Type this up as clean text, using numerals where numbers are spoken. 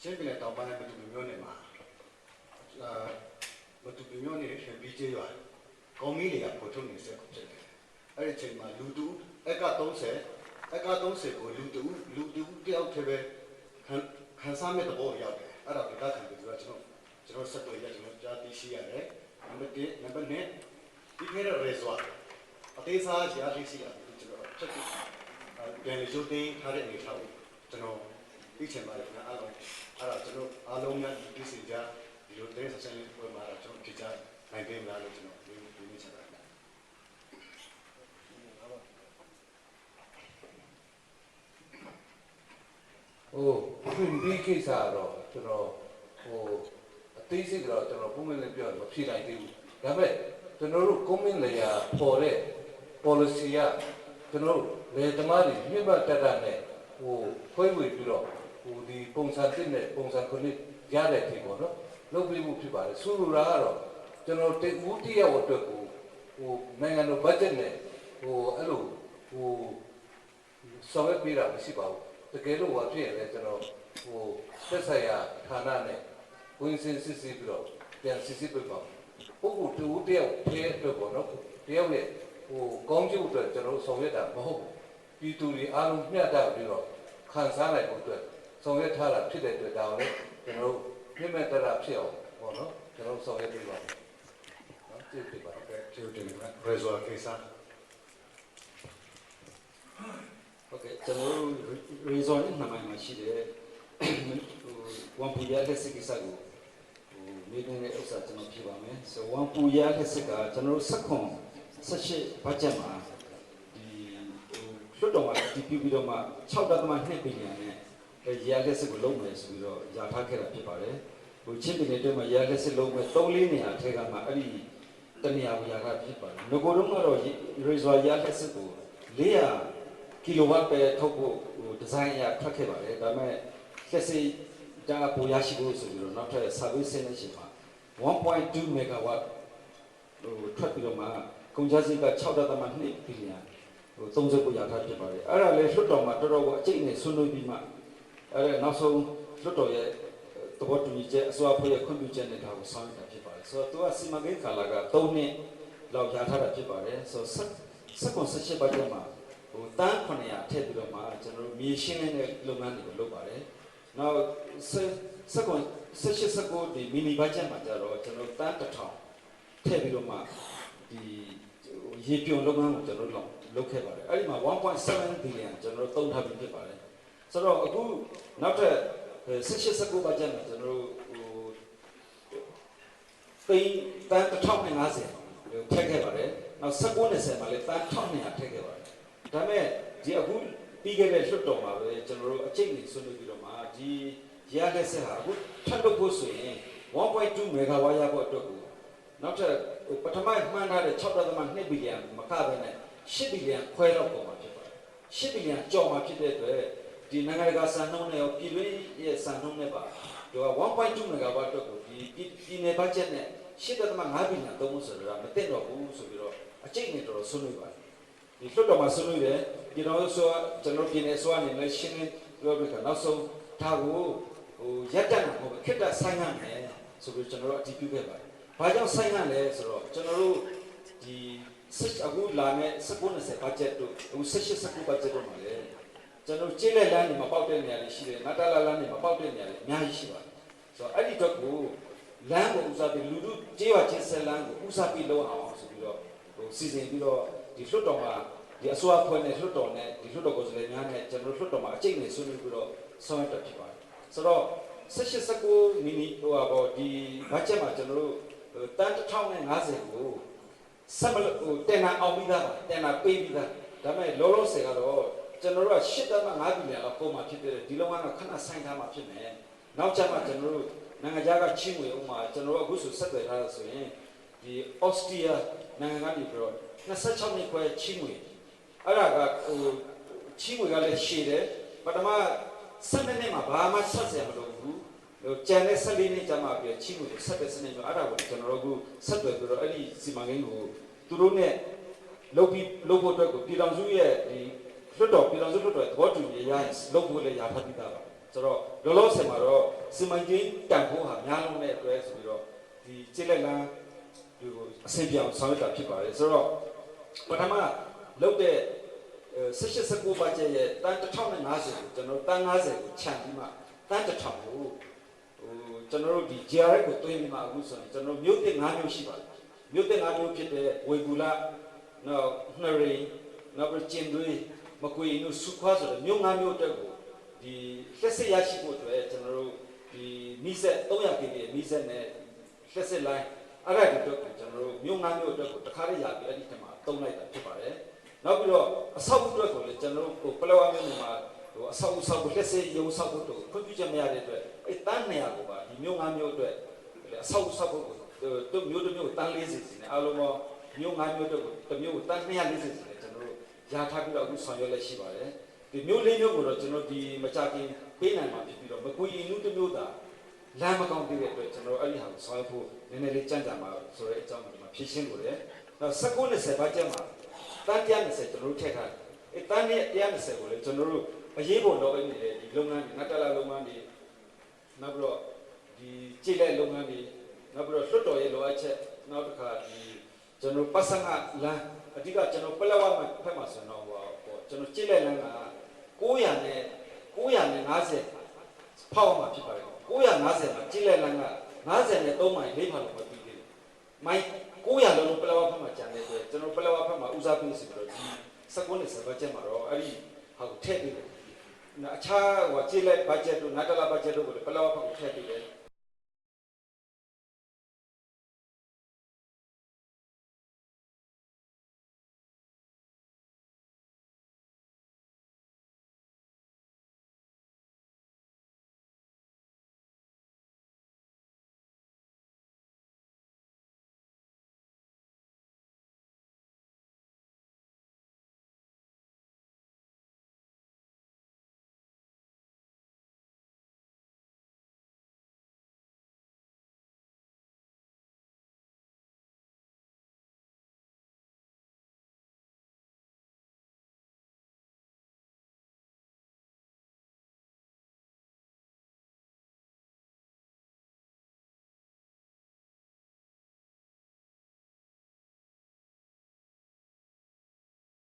ချင်းပြည်နယ်တောင်ပိုင်းမတူပီမြို့နယ်မှာမတူပီမြို့နယ်ရှင်ပြီးကျေးရွာကောင်းမီတွေကပို့ထုတ်နေဆက်ဖြစ်တယ်အဲ့ဒီချိန်မှာလူတူအက်က30ကိုလူတူတယောက်တည်းပဲခန်းစားမဲ့တဘောရောက်တယ်အဲ့ဒါကခံပြီးတော့ကျွန်တော်ဆက်တွေ့ရကျွန်တော်ကြားသိရှိရတယ်နံပါတ်1နံပါတ်2ဒီခဲတဲ့ resort အသေးစားကြားသိရှိရတယ်ကျွန်တော်ချက်ပြန်လေရုပ်သိမ်းထားတဲ့အနေထားကိုကျွန်တော်သိချင်ပါတယ်ခင်ဗျာအဲ့တော့ကျွန်တော်အားလုံးများဒီစီကြဒီလိုတဲ့ဆက်ဆံရေးပွဲမှာကျွန်တော်ကြည့်ကြနိုင်ပေးမလားလို့ကျွန်တော်ပြောနေချင်ပါတယ်ဒီကိစ္စတော့ကျွန်တော်အသေးစိတ်တော့ကျွန်တော်ပုံမှန်လည်းပြောမဖြေနိုင်သေးဘူးဒါပေမဲ့ကျွန်တော်တို့ comment layer ပေါ်တဲ့ policy ကကျွန်တော်လေသမားတွေမြင့်မတက်တာနဲ့ဖွဲဝေပြီးတော့ဒီပုံစံတစ်နဲ့ပုံစံခုနှစ်ရတဲ့ခေပေါ့နော်လုပ်ပြီးမှုဖြစ်ပါတယ်ဆိုလိုတာကတော့ကျွန်တော်တဦးတယောက်အတွက်ကိုနိုင်ငံတော် budget နဲ့အဲ့လိုဆောင်ရွက်ပေးတာမရှိပါဘူးတကယ်လို့ဘာဖြစ်ရလဲကျွန်တော်သက်ဆိုင်ရာဌာနနဲ့ဝင်စင်စစ်စစ်ပြီးတော့ပြန်စစ်စစ်ပြပါပုဂ္ဂိုလ်တဦးတယောက်တည်းအတွက်ပေါ့နော်တယောက်ရဲ့ကောင်းကျိုးအတွက်ကျွန်တော်ဆောင်ရွက်တာမဟုတ်ဘူးပြည်သူတွေအားလုံးမျှတပြီးတော့ခံစားနိုင်ဖို့အတွက်ဆောင်ရွက်ထားတာဖြစ်တဲ့အတွက်ဒါကိုလည်းကျွန်တော်မြင့်မြတ်တရဖြစ်အောင်ပေါ့နော်ကျွန်တော်ဆောင်ရွက်ပေးပါမယ်နော်ကျေးဇူးပါကျေးဇူးတင်ပါတယ် resort ကိစ္စOkay,ကျွန်တော်တို့ resort နဲ့မှမှရှိတယ်ဝန်ပူရတဲ့စစ်ကိစ္စကိုမိတဲ့ဥစ္စာကျွန်တော်ပြပါမယ်။ So ဝန်ပူရတဲ့စစ်ကကျွန်တော်တို့18ဘတ်ဂျက်မှာဒီလွတ်တော်မှာဒီပြပြီးတော့မှ6.2ဘီလီယံနဲ့ရတဲ့စစ်ကိုလုံးမယ်ဆိုပြီးတော့ຢာထားခဲ့တာဖြစ်ပါတယ်။ချင်းပြည်နယ်အတွင်းမှာရတဲ့စစ်လုံးမဲ့3-4နေရာထဲကမှအဲ့ဒီတနေရာကိုຢာထားဖြစ်ပါတယ်။ငကိုတော့ကတော့ resort ရတဲ့စစ်ကို400ကီလိုဝတ်ပဲထုတ်ဖို့ဒီဇိုင်းအရထွက်ခဲ့ပါတယ်ဒါပေမဲ့လက်စီဒါကပိုရရှိဖို့ဆိုပြီးတော့နောက်ထပ် service ဆင်းနေရှင်မှာ1.2 megawatt ထွက်ပြီးတော့မှကုန်ကျစရိတ်က6.2ဘီလီယံ30ကိုရထားဖြစ်ပါတယ်အဲ့ဒါလေလွှတ်တော်မှာတော်တော်ကိုအကျိတ်နဲ့ဆွေးနွေးပြီးမှအဲ့ဒါနောက်ဆုံးလွှတ်တော်ရဲ့သဘောတူညီချက်အစိုးရဖွဲ့ရဲ့ခွင့်ပြုချက်နဲ့ဒါကိုဆောင်ရွက်တာဖြစ်ပါတယ်ဆိုတော့သူကစီမံကိန်းကာလက3နှစ်လောက်ရထားတာဖြစ်ပါတယ်ဆိုတော့18ဘတ်ဂျက်မှာတန်း900ထည့်ပြီးတော့မှကျွန်တော်တို့မြေရှင်းတဲ့လုပ်ငန်းတွေကိုလုပ်ပါတယ်။နောက်18ဒီမီနီဘတ်ဂျက်မှာကျတော့ကျွန်တော်တန်း1000ထည့်ပြီးတော့မှဒီရေပြုံလုပ်ငန်းကိုကျွန်တော်တို့လုပ်ခဲ့ပါတယ်။အဲ့ဒီမှာ1.7ဘီလီယံကျွန်တော်တို့သုံးထားပြီးဖြစ်ပါတယ်။ဆိုတော့အခုနောက်ထပ်18ဘတ်ဂျက်မှာကျွန်တော်တို့တန်း1050ထည့်ခဲ့ပါတယ်။နောက်19-20မှာလည်းတန်း1200ထည့်ခဲ့ပါတယ်။ဒါပေမဲ့ဒီအခုပြီးခဲ့တဲ့လွှတ်တော်မှာပဲကျွန်တော်တို့အကျိတ်နေဆွေးနွေးပြီးတော့မှဒီရတဲ့ဆက်ဟာအခုထပ်လုပ်ဖို့ဆိုရင်1.2 megawatt ရဖို့အတွက်ကိုနောက်ထပ်ပထမမှန်းထားတဲ့6.2ဘီလီယံမကဘဲနဲ့10ဘီလီယံခွဲလောက်ပေါ်မှာဖြစ်ပါတယ်10ဘီလီယံကျော်မှာဖြစ်တဲ့အတွက်ဒီနိုင်ငံတကာစံနှုန်းနဲ့ရောပြည်တွင်းရဲ့စံနှုန်းနဲ့ပါဒီ1.2 megawatt အတွက်ကိုဒီပြည်နယ်ဘတ်ဂျက်နဲ့10.5ဘီလီယံသုံးဖို့ဆိုတာမသိတော့ဘူးဆိုပြီးတော့အကျိတ်နေတော်ဆွေးနွေးပါတယ်ဒီလွှတ်တော်မှာဆွေးနွေးတယ်ကျွန်တော်ပြည်နယ်ဆိုအနေနဲ့ရှင်းပြောပြတာနောက်ဆုံးဒါကိုရက်တက်မှာမဟုတ်ဘူးခက်တက်ဆိုင်ရမယ်ဆိုပြီးကျွန်တော်တို့အတည်ပြုခဲ့ပါတယ်။ဘာကြောင့်ဆိုင်ရလဲဆိုတော့ကျွန်တော်တို့ဒီအခုလာမယ့်19-20ဘတ်ဂျက်တို့အခု18-19ဘတ်ဂျက်တို့မှာလေကျွန်တော်ကျေးလက်လမ်းတွေမှာပေါက်တဲ့နေရာတွေရှိတယ်။ငါတလာလမ်းတွေမှာပေါက်တဲ့နေရာတွေအများကြီးရှိပါတယ်။ဆိုတော့အဲ့ဒီတော့ကိုလမ်းကိုဦးစားပြီးလူလူကျေးရွာချင်းဆက်လမ်းကိုဦးစားပြီးလုပ်အောင်ဆိုပြီးတော့စီစဉ်ပြီးတော့ဒီလွှတ်တော်မှာဒီအစိုးရဖွဲ့နဲ့လွှတ်တော်နဲ့ဒီလွှတ်တော်ကိုယ်စားလှယ်များနဲ့ကျွန်တော်လွှတ်တော်မှာအကျိတ်နဲ့ဆွေးနွေးပြီးတော့ဆောင်ရွက်တာဖြစ်ပါတယ်ဆိုတော့18-19မီနီဒီဘတ်ဂျက်မှာကျွန်တော်တို့တန်း1050ကိုဆက်မလို့တင်နာအောင်ပြီးသားပါတင်နာပေးပြီးသားဒါပေမဲ့လောလောဆယ်ကတော့ကျွန်တော်တို့က8.5ဘီလီယံလောက်ပုံမှာဖြစ်တဲ့ဒီလောကခဏဆိုင်ထားမှာဖြစ်မယ်နောက်ကျမှကျွန်တော်တို့နိုင်ငံခြားကချင်းငွေဥမာကျွန်တော်တို့အခုဆိုဆက်သွယ်ထားလို့ဆိုရင်ဒီအော်စတြီးယားနိုင်ငံကနေပြီးတော့26နှစ်ခွဲချင်းငွေအဲ့ဒါကချင်းငွေကလည်းရှည်တယ်ပထမ7နှစ်မှာဘာမှဆက်စရာမလိုဘူးကျန်တဲ့14နှစ်ကျမှပြချင်းငွေဆက်တဲ့စနစ်မျိုးအဲ့ဒါကိုကျွန်တော်တို့ကဆက်သွယ်ပြီးတော့အဲ့ဒီစီမံကိန်းကိုသူတို့နဲ့လုပ်ဖို့အတွက်ကိုပြည်တော်စုရဲ့ဒီလွှတ်တော်ပြည်တော်စုလွှတ်တော်သဘောတူညီရရင်လုပ်ဖို့လည်းရထားပြီးသားပါ ဆိုတော့လောလောဆယ်မှာတော့စီမံကိန်းတန်ဖိုးဟာများလုံးတဲ့အတွက်ဆိုပြီးတော့ဒီကျေးလက်လမ်းဒီကိုအဆင်ပြေအောင်ဆောင်ရွက်တာဖြစ်ပါတယ်ဆိုတော့ပထမလုပ်တဲ့18-19ဘတ်ဂျက်ရဲ့တန်း1050ကိုကျွန်တော်တန်း50ကိုခြံပြီးမှတန်း1000ကိုကျွန်တော်တို့ဒီ GRF ကိုတွင်းပြီးမှအခုဆိုရင်ကျွန်တော်မြို့သစ်5မြို့ရှိပါတယ်မြို့သစ်5မြို့ဖြစ်တဲ့ဝေကူလာနောက်နှရိနောက်ပြီးကျင်းသွေးမကွေတို့စုခွားဆိုတဲ့မြို့5မြို့တက်ကိုဒီလက်စစ်ရရှိဖို့အတွက်ကျွန်တော်တို့ဒီမိဆက်300 kg မိဆက်နဲ့လက်စစ်လိုင်းအဲ့ဒါတွေတော့ကျွန်တော်တို့မြို့5မြို့အတွက်ကိုတခါတည်းရပြီးအဲ့ဒီတမှာတုံးလိုက်တာဖြစ်ပါတယ်နောက်ပြီးတော့အဆောက်အဦအတွက်ကိုလည်းကျွန်တော်တို့ပလောဝမြို့မှာအဆောက်အဦကိုလက်စစ်ရုံဆောက်ဖို့တို့ခွင့်ပြုချက်မရတဲ့အတွက်အဲ့တန်း200ကိုပါဒီမြို့5မြို့အတွက်အဆောက်အဦဆောက်ဖို့တို့မြို့တစ်မြို့တန်း40စီနဲ့အားလုံးပေါင်းမြို့5မြို့အတွက်ကိုတစ်မြို့တန်း240စီနဲ့ကျွန်တော်တို့ရာထားပြီးတော့အခုဆောင်ရွက်လက်ရှိပါတယ်ဒီမြို့4မြို့ကိုတော့ကျွန်တော်ဒီမကြခင်ပေးနိုင်မှာဖြစ်ပြီးတော့မကွေရင်မြို့တစ်မြို့သာလမ်းမကောင်းသေးတဲ့အတွက်ကျွန်တော်အဲ့ဒီဟာကိုဆောင်ရွက်ဖို့နည်းနည်းလေးကြံ့ကြာမှာဆိုတဲ့အကြောင်းကိုဒီမှာဖြည့်ရှင်းလို့ရတယ်နောက်19-20ဘတ်ဂျက်မှာတန်း120ကျွန်တော်တို့ထည့်ထားတယ်တန်း120ကိုလည်းကျွန်တော်တို့အရေးပေါ်တော့နေတဲ့ဒီလုပ်ငန်းတွေငါတလာလုပ်ငန်းတွေနောက်ပြီးတော့ဒီကြိတ်လက်လုပ်ငန်းတွေနောက်ပြီးတော့လွှတ်တော်ရဲ့လိုအပ်ချက်နောက်တစ်ခါဒီကျွန်တော်ပတ်စံကလမ်းအဓိကကျွန်တော်ပလက်ဝမှာဖက်မှာဆိုတော့ဟိုကျွန်တော်ကြိတ်လက်လမ်းက950ဖောက်မှာဖြစ်ပါတယ်950မှာကြိတ်လက်လမ်းက53မိုင်4ဖာလောက်ပဲပြီးသေးတယ်မိုင်900လုံးပလက်ဝဖက်မှာကျန်တဲ့အတွက်ကျွန်တော်ပလက်ဝဖက်မှာဦးစားပေးစီပြီးတော့ဒီ19-20ဘတ်ဂျက်မှာတော့အဲ့ဒီဟာကိုထည့်ပေးတယ်အခြားဟိုကြိတ်လက်ဘတ်ဂျက်တို့ငါတလာဘတ်ဂျက်တို့ကိုပလက်ဝဖက်ကိုထည့်ပေးတယ်